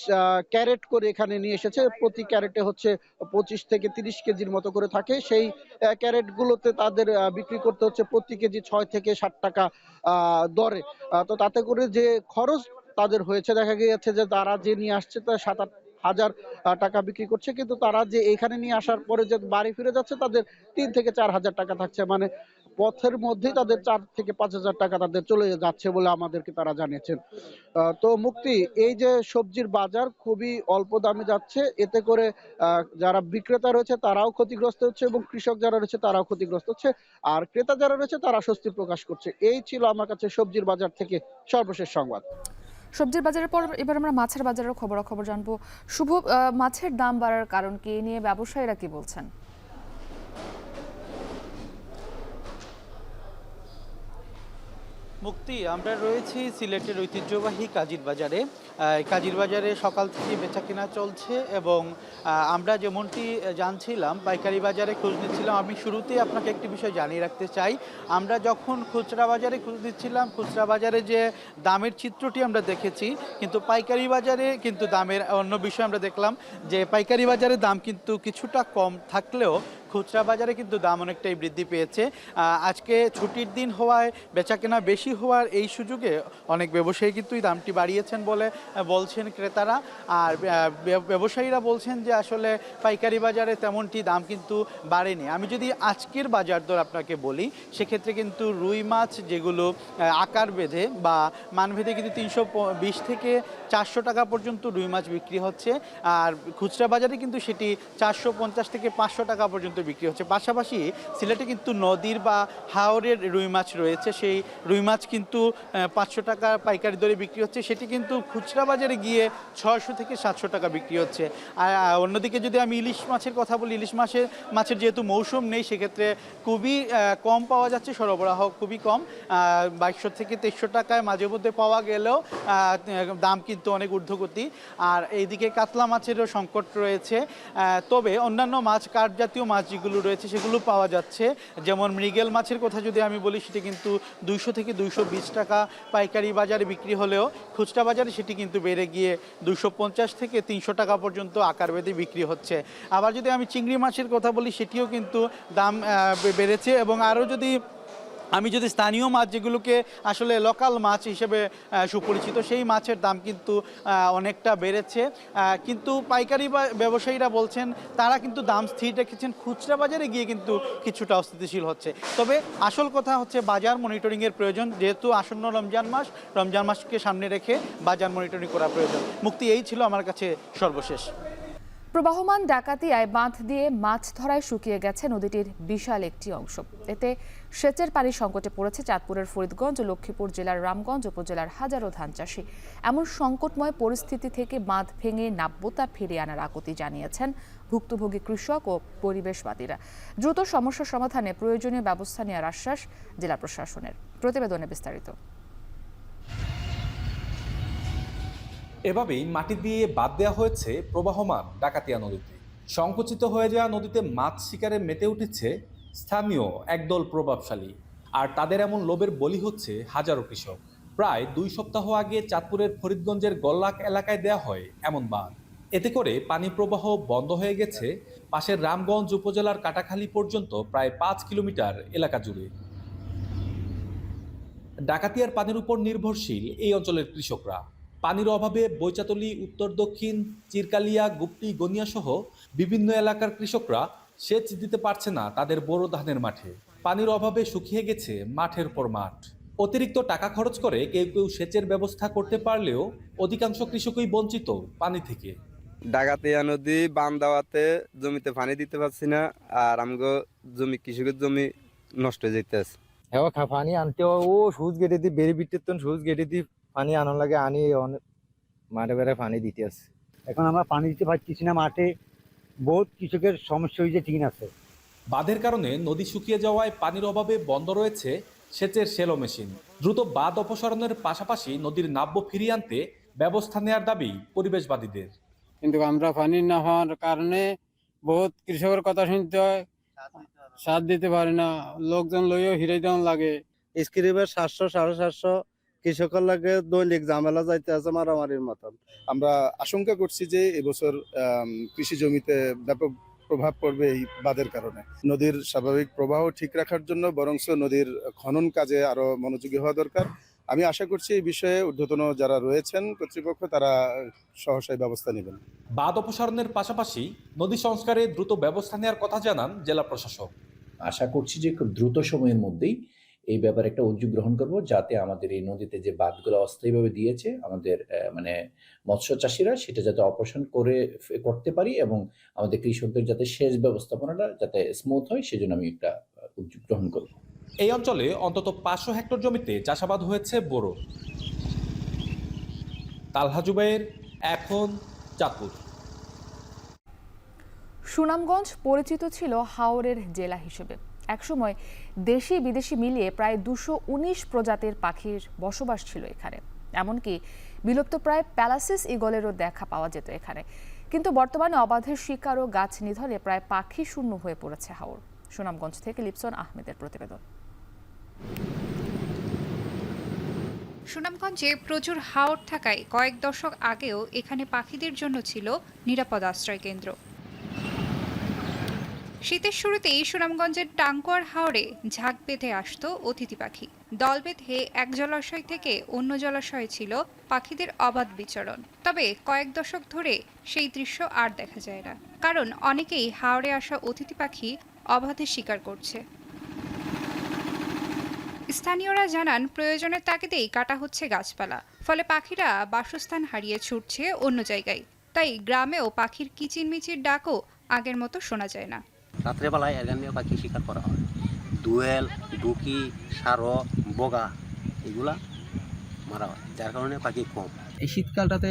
ক্যারেট করে এখানে নিয়ে এসেছে। প্রতি ক্যারেটে হচ্ছে 25 থেকে 30 কেজির মতো করে থাকে। সেই ক্যারেটগুলোতে তাদের বিক্রি করতে হচ্ছে প্রতি কেজি 6 থেকে 7 টাকা দরে। তো তাতে করে যে খরচ তাদের হয়েছে, দেখা গিয়েছে যে তারা যে নিয়ে আসছে তা 7-8 হাজার টাকা বিক্রি করছে, কিন্তু তারা যে এখানে নিয়ে আসার পরে যে বাড়ি ফিরে যাচ্ছে তাদের 3 থেকে 4 হাজার টাকা থাকছে, মানে পথের মধ্যেই তাদের 4 থেকে 5,000 টাকা তাদের চলে যাচ্ছে বলে আমাদেরকে তারা জানিয়েছেন। তো মুক্তি, এই যে সবজির বাজার খুবই অল্প দামে যাচ্ছে, এতে করে যারা বিক্রেতা রয়েছে তারাও ক্ষতিগ্রস্ত হচ্ছে এবং কৃষক যারা রয়েছে তারাও ক্ষতিগ্রস্ত হচ্ছে, আর ক্রেতা যারা রয়েছে তারা স্বস্তি প্রকাশ করছে। এই ছিল আমার কাছে সবজির বাজার থেকে সর্বশেষ সংবাদ। সবজির বাজারের পর এবার আমরা মাছের বাজারের খবরাখবর জানবো। শুভ, মাছের দাম বাড়ার কারণ কি নিয়ে ব্যবসায়ীরা কি বলছেন? মুক্তি, আমরা রয়েছি সিলেটের ঐতিহ্যবাহী কাজির বাজারে। কাজির বাজারে সকাল থেকে বেচাকেনা চলছে এবং আমরা যেমনটি জানছিলাম পাইকারি বাজারে খোঁজ নিচ্ছিলাম। আমি শুরুতেই আপনাকে একটি বিষয় জানিয়ে রাখতে চাই, আমরা যখন খুচরা বাজারে খোঁজ নিচ্ছিলাম খুচরা বাজারে যে দামের চিত্রটি আমরা দেখেছি, কিন্তু পাইকারি বাজারে কিন্তু দামের অন্য বিষয় আমরা দেখলাম যে পাইকারি বাজারে দাম কিন্তু কিছুটা কম থাকলেও খুচরা বাজারে কিন্তু দাম অনেকটাই বৃদ্ধি পেয়েছে। আজকে ছুটির দিন হওয়ায় বেচাকেনা বেশি হওয়ার এই সুযোগে অনেক ব্যবসায়ী কিন্তু এই দামটি বাড়িয়েছেন বলে বলছেন ক্রেতারা। আর ব্যবসায়ীরা বলছেন যে আসলে পাইকারি বাজারে তেমনটি দাম কিন্তু বাড়েনি। আমি যদি আজকের বাজার দর আপনাকে বলি, সেক্ষেত্রে কিন্তু রুই মাছ যেগুলো আকার বেঁধে বা মানভেদে কিন্তু 320 থেকে 400 টাকা পর্যন্ত রুই মাছ বিক্রি হচ্ছে, আর খুচরা বাজারে কিন্তু সেটি 450 থেকে 500 টাকা পর্যন্ত বিক্রি হচ্ছে। পাশাপাশি সিলেটে কিন্তু নদীর বা হাওরের রুই মাছ রয়েছে, সেই রুই মাছ কিন্তু 500 টাকা পাইকারি দরে বিক্রি হচ্ছে, সেটি কিন্তু খুচরা বাজারে গিয়ে 600 থেকে 700 টাকা বিক্রি হচ্ছে। আর অন্যদিকে যদি আমি ইলিশ মাছের কথা বলি, ইলিশ মাছের যেহেতু মৌসুম নেই, সেক্ষেত্রে খুবই কম পাওয়া যাচ্ছে, সরবরাহ খুবই কম, 2200 থেকে 2300 টাকায় মাঝে মধ্যে পাওয়া গেলেও দাম কিন্তু অনেক ঊর্ধ্বগতি। আর এইদিকে কাতলা মাছেরও সংকট রয়েছে, তবে অন্যান্য মাছ, কাঠ জাতীয় মাছ যেগুলো রয়েছে সেগুলো পাওয়া যাচ্ছে। যেমন মৃগেল মাছের কথা যদি আমি বলি, সেটি কিন্তু 200 থেকে 220 টাকা পাইকারি বাজারে বিক্রি হলেও খুচরা বাজারে সেটি কিন্তু বেড়ে গিয়ে 250 থেকে 300 টাকা পর্যন্ত আকার বেঁধে বিক্রি হচ্ছে। আবার যদি আমি চিংড়ি মাছের কথা বলি, সেটিও কিন্তু দাম বেড়েছে। এবং আরও আমি যদি স্থানীয় মাছ যেগুলোকে আসলে লোকাল মাছ হিসেবে সুপরিচিত, সেই মাছের দাম কিন্তু অনেকটা বেড়েছে। কিন্তু পাইকারি ব্যবসায়ীরা বলছেন তারা কিন্তু দাম স্থির রেখেছেন, খুচরা বাজারে গিয়ে কিন্তু কিছুটা অস্থিতিশীল হচ্ছে। তবে আসল কথা হচ্ছে বাজার মনিটরিংয়ের প্রয়োজন, যেহেতু আসন্ন রমজান মাসকে সামনে রেখে বাজার মনিটরিং করা প্রয়োজন। মুক্তি, এই ছিল আমার কাছে সর্বশেষ। প্রবাহমান ডাকাতিয়ায় বাঁধ দিয়ে মাছ ধরায় শুকিয়ে গেছে নদীটির বিশাল একটি অংশ। এতে সেচের পানি সংকটে পড়েছে চাঁদপুরের ফরিদগঞ্জ ও লক্ষ্মীপুর জেলার রামগঞ্জ উপজেলার হাজারো ধান চাষি। এমন সংকটময় পরিস্থিতি থেকে বাঁধ ভেঙে নাব্যতা ফিরিয়ে আনার আকুতি জানিয়েছেন ভুক্তভোগী কৃষক ও পরিবেশবাদীরা। দ্রুত সমস্যা সমাধানে প্রয়োজনীয় ব্যবস্থা নেওয়ার আশ্বাস জেলা প্রশাসনের। প্রতিবেদনে বিস্তারিত। এভাবেই মাটি দিয়ে বাদ দেওয়া হয়েছে প্রবাহমান ডাকাতিয়া নদীতে। সংকুচিত হয়ে যাওয়া নদীতে মাছ শিকারে মেতে উঠেছে স্থানীয় একদল প্রভাবশালী, আর তাদের এমন লোভের বলি হচ্ছে হাজারো কৃষক। প্রায় 2 সপ্তাহ আগে চাঁদপুরের ফরিদগঞ্জের গল্লাক এলাকায় দেয়া হয় এমন বাঁধ। এতে করে পানি প্রবাহ বন্ধ হয়ে গেছে পাশের রামগঞ্জ উপজেলার কাটাখালী পর্যন্ত প্রায় 5 কিলোমিটার এলাকা জুড়ে। ডাকাতিয়ার পানির উপর নির্ভরশীল এই অঞ্চলের কৃষকরা। পানির অভাবে বৈচাতলী, উত্তর দক্ষিণ, চিরকালিয়া, গুপ্তি, গনিয়া সহ বিভিন্ন এলাকার কৃষকরা সেচ দিতে পারছে না তাদের বোরো ধানের মাঠে। পানির অভাবে শুকিয়ে গেছে মাঠের পর মাঠ। অতিরিক্ত টাকা খরচ করে কেউ কেউ সেচের ব্যবস্থা করতে পারলেও অধিকাংশ কৃষকই বঞ্চিত পানি থেকে। ডাকাতিয়া নদী বান দেওয়াতে জমিতে পানি দিতে পারছি না, আর আমগো জমি কৃষকের জমি নষ্ট হয়ে যেতেছে। হ্যাঁ, পানি আনতে ও সুচ গেটে দিই, বেরি বিটের তো সুচ গেটে দিই পানি আনার লাগে, আনি মাঠে বেড়ে পানি দিতে আছে। এখন আমরা পানি দিতে পারছি না মাঠে, বহুত কৃষকের সমস্যা হয়েছে, ঠিক আছে। বাঁধের কারণে নদী শুকিয়ে যাওয়ায় পানির অভাবে বন্ধ রয়েছে সেচের সেলো মেশিন। দ্রুত বাঁধ অপসারণের পাশাপাশি নদীর নাব্য ফিরিয়ে আনতে ব্যবস্থা নেওয়ার দাবি পরিবেশবাদীদের। কিন্তু আমরা পানি না হওয়ার কারণে বহুত কৃষকের কথা শুনতে হয়, সাথ দিতে পারে না, লোকজন লইও হিরাই দেওয়ান লাগে। স্ক্রিপের 700-750 কৃষকের লাগে দৈনিক ঝামেলা যাইতে আছে মারামারির মতন। আমরা আশঙ্কা করছি যে এবছর কৃষি জমিতে ব্যাপক প্রভাব পড়বে এই বাঁধের কারণে। নদীর স্বাভাবিক প্রবাহ ঠিক রাখার জন্য বরঞ্চ নদীর খনন কাজে আরো মনোযোগী হওয়া দরকার। আমি আশা করছি এই বিষয়ে ঊর্ধ্বতন যারা রয়েছেন কর্তৃপক্ষ, তারা সহসায় ব্যবস্থা নেবেন। বাঁধ অপসারণের পাশাপাশি নদী সংস্কারে দ্রুত ব্যবস্থা নেওয়ার কথা জানান জেলা প্রশাসক। আশা করছি যে খুব দ্রুত সময়ের মধ্যেই এই ব্যাপারে একটা উদ্যোগ গ্রহণ করব, যাতে আমাদের এই নদীতে যে বাঁধগুলো অস্থায়ীভাবে দিয়েছে আমাদের মানে মৎস্য চাষিরা, সেটা যাতে অপারেশন করতে পারি এবং আমাদের কৃষকদের যাতে সেচ ব্যবস্থাপনাটা যাতে স্মুথ হয়, সেজন্য আমি একটা উদ্যোগ গ্রহণ করব। এই অঞ্চলে অন্তত 500 হেক্টর জমিতে চাষাবাদ হয়েছে বোরো। তালহা জুবাইর, এখন চাঁদপুর। সুনামগঞ্জ পরিচিত ছিল হাওরের জেলা হিসেবে। একসময় দেশি বিদেশি মিলিয়ে প্রায় 219 প্রজাতির পাখির বসবাস ছিল এখানে। এমনকি বিলুপ্ত প্রায় প্যালাসিস ঈগলেরও দেখা পাওয়া যেত এখানে। কিন্তু বর্তমানে অবাধে শিকার ও গাছ নিধনে প্রায় পাখি শূন্য হয়ে পড়েছে হাওর। সুনামগঞ্জ থেকে লিপসন আহমেদের প্রতিবেদন। সুনামগঞ্জে প্রচুর হাওর থাকায় কয়েক দশক আগেও এখানে পাখিদের জন্য ছিল নিরাপদ আশ্রয় কেন্দ্র। শীতের শুরুতেই সুনামগঞ্জের টাঙ্কুয়ার হাওরে ঝাঁক বেঁধে আসত অতিথি পাখি। দল বেঁধে এক জলাশয় থেকে অন্য জলাশয়ে ছিল পাখিদের অবাধ বিচরণ। তবে কয়েক দশক ধরে সেই দৃশ্য আর দেখা যায় না, কারণ অনেকেই হাওরে আসা অতিথি পাখি অবাধে শিকার করছে। স্থানীয়রা জানান, প্রয়োজনের তাগিদেই কাটা হচ্ছে গাছপালা, ফলে পাখিরা বাসস্থান হারিয়ে ছুটছে অন্য জায়গায়। তাই গ্রামেও পাখির কিচিরমিচির ডাকও আগের মতো শোনা যায় না। রাত্রেবেলায় এখানে পাখি শিকার করা হয়, দোয়েল, ডুকি, সারো, বগা এগুলা মারা হয়, যার কারণে পাখি কম। এই শীতকালটাতে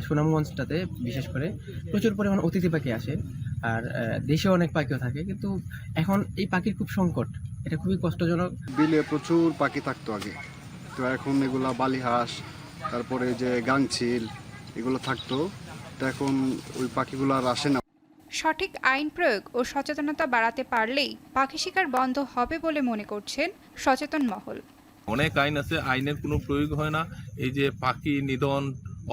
সুনামগঞ্জটাতে বিশেষ করে প্রচুর পরিমাণ অতিথি পাখি আসে, আর দেশে অনেক পাখিও থাকে, কিন্তু এখন এই পাখির খুব সংকট, এটা খুবই কষ্টজনক। বিলে প্রচুর পাখি থাকতো আগে, তো এখন এগুলা বালিহাঁস, তারপরে যে গাংচিল এগুলো থাকতো, তো এখন ওই পাখিগুলো আর আসে না। সঠিক আইন প্রয়োগ ও সচেতনতা বাড়াতে পারলেই পাখি শিকার বন্ধ হবে বলে মনে করছেন সচেতন মহল। অনেক আইন আছে, আইনের কোনো প্রয়োগ হয় না। এই যে পাখি নিধন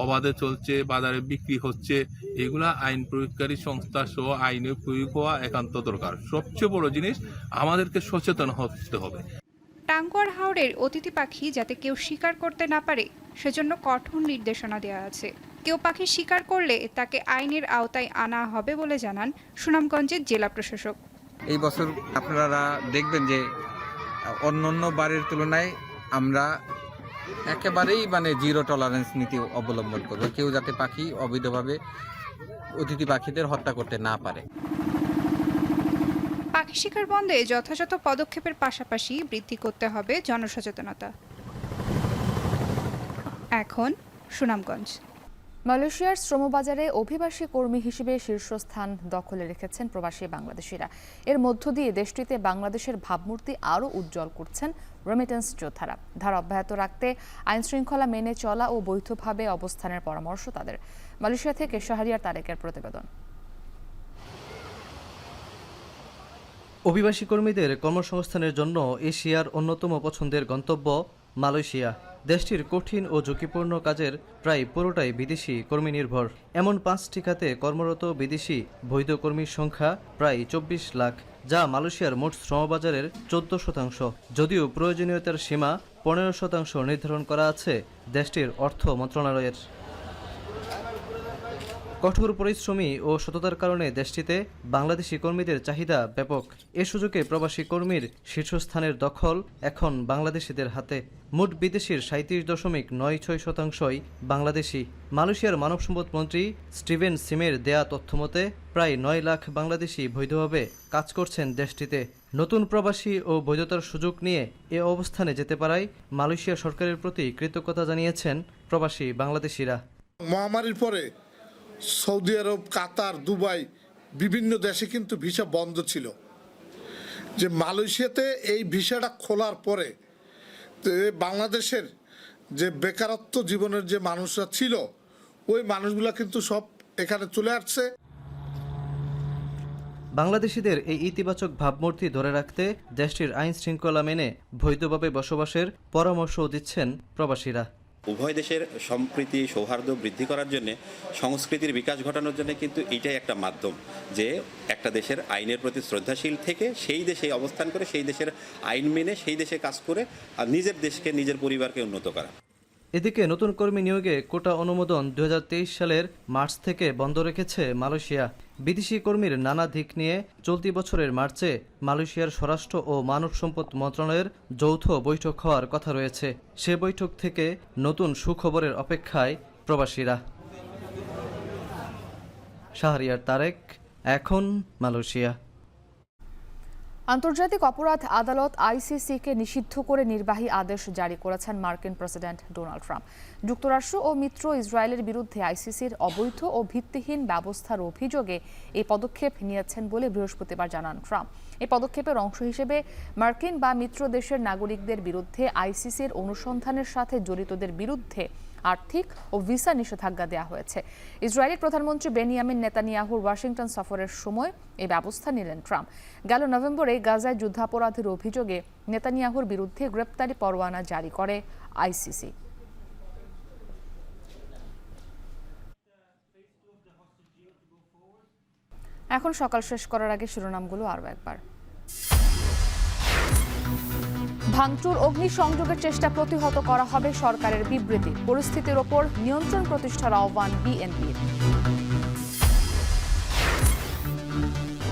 অবাধে চলছে, বাজারে বিক্রি হচ্ছে, এগুলা আইন প্রয়োগকারী সংস্থা সহ আইনের প্রয়োগ হওয়া একান্ত দরকার। সবচেয়ে বড় জিনিস, আমাদেরকে সচেতন হতে হবে। টাঙ্কুয়ার হাওরের অতিথি পাখি যাতে কেউ শিকার করতে না পারে, সেজন্য কঠোর নির্দেশনা দেওয়া আছে। কেউ পাখি শিকার করলে তাকে আইনের আওতায় আনা হবে বলে জানান সুনামগঞ্জের জেলা প্রশাসক। এই বছর আপনারা দেখবেন যে অন্যান্য বারের তুলনায় আমরা একেবারেই জিরো টলারেন্স নীতি অবলম্বন করব। কেউ যাতে পাখি অবৈধভাবে অতিথি পাখিদের হত্যা করতে না পারে। পাখি শিকার বন্ধে যথাযথ পদক্ষেপের পাশাপাশি বৃদ্ধি করতে হবে জনসচেতনতা। এখন সুনামগঞ্জ। মালয়েশিয়ার শ্রমবাজারে অভিবাসী কর্মী হিসেবে শীর্ষস্থান দখলে রেখেছেন প্রবাসী বাংলাদেশিরা। এর মধ্য দিয়ে দেশটিতে বাংলাদেশের ভাবমূর্তি আরও উজ্জ্বল করছেন রেমিটেন্স যোদ্ধারা। ধারা অব্যাহত রাখতে আইনশৃঙ্খলা মেনে চলা ও বৈধভাবে অবস্থানের পরামর্শ তাদের। মালয়েশিয়া থেকে শাহরিয়ার তারেকের প্রতিবেদন। অভিবাসী কর্মীদের কর্মসংস্থানের জন্য এশিয়ার অন্যতম পছন্দের গন্তব্য মালয়েশিয়া। দেশটির কঠিন ও ঝুঁকিপূর্ণ কাজের প্রায় পুরোটাই বিদেশি কর্মী নির্ভর। এমন 5টি খাতে কর্মরত বিদেশি বৈধ কর্মীর সংখ্যা প্রায় 24 লাখ, যা মালয়েশিয়ার মোট শ্রমবাজারের 14%। যদিও প্রয়োজনীয়তার সীমা 15% নির্ধারণ করা আছে দেশটির অর্থ মন্ত্রণালয়ের। কঠোর পরিশ্রমী ও সততার কারণে দেশটিতে বাংলাদেশি কর্মীদের চাহিদা ব্যাপক। এ সুযোগে প্রবাসী কর্মীর শীর্ষস্থানের দখল এখন বাংলাদেশিদের হাতে। মোট বিদেশির 37.96% বাংলাদেশি। মালয়েশিয়ার মানব সম্পদ মন্ত্রী স্টিভেন সিমের দেয়া তথ্যমতে প্রায় 9 লাখ বাংলাদেশি বৈধভাবে কাজ করছেন দেশটিতে। নতুন প্রবাসী ও বৈধতার সুযোগ নিয়ে এ অবস্থানে যেতে পারায় মালয়েশিয়া সরকারের প্রতি কৃতজ্ঞতা জানিয়েছেন প্রবাসী বাংলাদেশিরা। মহামারীর পরে সৌদি আরব, কাতার, দুবাই বিভিন্ন দেশে কিন্তু ভিসা বন্ধ ছিল। যে মালয়েশিয়াতে এই ভিসাটা খোলার পরে বাংলাদেশের যে বেকারত্ব জীবনের যে মানুষরা ছিল, ওই মানুষগুলা কিন্তু সব এখানে চলে আসছে। বাংলাদেশিদের এই ইতিবাচক ভাবমূর্তি ধরে রাখতে দেশটির আইন শৃঙ্খলা মেনে বৈধভাবে বসবাসের পরামর্শও দিচ্ছেন প্রবাসীরা। উভয় দেশের সম্প্রীতি সৌহার্দ্য বৃদ্ধি করার জন্য, সংস্কৃতির বিকাশ ঘটানোর জন্য কিন্তু এইটাই একটা মাধ্যম, যে একটা দেশের আইনের প্রতি শ্রদ্ধাশীল থেকে সেই দেশে অবস্থান করে, সেই দেশের আইন মেনে সেই দেশে কাজ করে আর নিজের দেশকে, নিজের পরিবারকে উন্নত করা। এদিকে নতুন কর্মী নিয়োগে কোটা অনুমোদন 2023 সালের মার্চ থেকে বন্ধ রেখেছে মালয়েশিয়া। বিদেশি কর্মীর নানা দিক নিয়ে চলতি বছরের মার্চে মালয়েশিয়ার স্বরাষ্ট্র ও মানব সম্পদ মন্ত্রণালয়ের যৌথ বৈঠক হওয়ার কথা রয়েছে। সে বৈঠক থেকে নতুন সুখবরের অপেক্ষায় প্রবাসীরা। শাহরিয়ার তারেক, এখন মালয়েশিয়া। আন্তর্জাতিক অপরাধ আদালত আইসিসিকে নিষিদ্ধ করে নির্বাহী আদেশ জারি করেছেন মার্কিন প্রেসিডেন্ট ডোনাল্ড ট্রাম্প। যুক্তরাষ্ট্র ও মিত্র ইসরায়েলের বিরুদ্ধে আইসিসির অবৈধ ও ভিত্তিহীন ব্যবস্থার অভিযোগে এই পদক্ষেপ নিয়েছেন বলে বৃহস্পতিবার জানান ট্রাম্প। এই পদক্ষেপের অংশ হিসেবে মার্কিন বা মিত্র দেশের নাগরিকদের বিরুদ্ধে আইসিসির অনুসন্ধানের সাথে জড়িতদের বিরুদ্ধে আর্থিক ও ভিসা নিষেধাজ্ঞা দেওয়া হয়েছে। ইসরায়েলের প্রধানমন্ত্রী বেনিয়ামিন নেতানিয়াহুর ওয়াশিংটন সফরের সময় এই ব্যবস্থা নিলেন ট্রাম্প। গেল নভেম্বরে গাজায় যুদ্ধাপরাধের অভিযোগে নেতানিয়াহুর বিরুদ্ধে গ্রেপ্তারি পরোয়ানা জারি করে আইসিসি। এখন সকাল শেষ করার আগে শিরোনামগুলো আরও একবার। ভাঙচুর অগ্নিসংযোগের চেষ্টা প্রতিহত করা হবে সরকারের বিবৃতি। পরিস্থিতির ওপর নিয়ন্ত্রণ প্রতিষ্ঠার আহ্বান বিএনপির।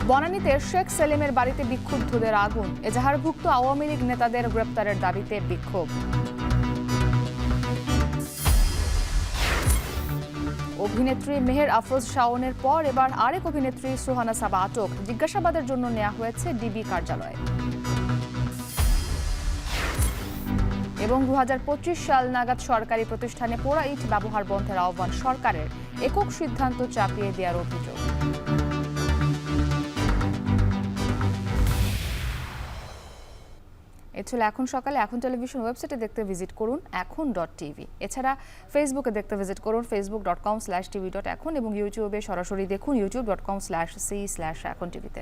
বনানীতে শেখ সেলিমের বাড়িতে বিক্ষুব্ধদের আগুন। এজাহারভুক্ত আওয়ামী লীগ নেতাদের গ্রেপ্তারের দাবিতে বিক্ষোভ। অভিনেত্রী মেহের আফরোজ শাওনের পর এবার আরেক অভিনেত্রী সুহানা সাবা আটক। জিজ্ঞাসাবাদের জন্য নেওয়া হয়েছে ডিবি কার্যালয়ে। এবং 2025 সাল নাগাদ সরকারি প্রতিষ্ঠানে পোড়া ইট ব্যবহার বন্ধের আহ্বান সরকারের। একক সিদ্ধান্ত চাপিয়ে দেওয়ার অভিযোগ। এ ছিল এখন সকালে। এখন টেলিভিশন ওয়েবসাইটে দেখতে ভিজিট করুন এখন.tv। এছাড়া ফেসবুকে দেখতে ভিজিট করুন facebook.com/tv.এখন এবং ইউটিউবে সরাসরি দেখুন youtube.com/c/echontv-তে।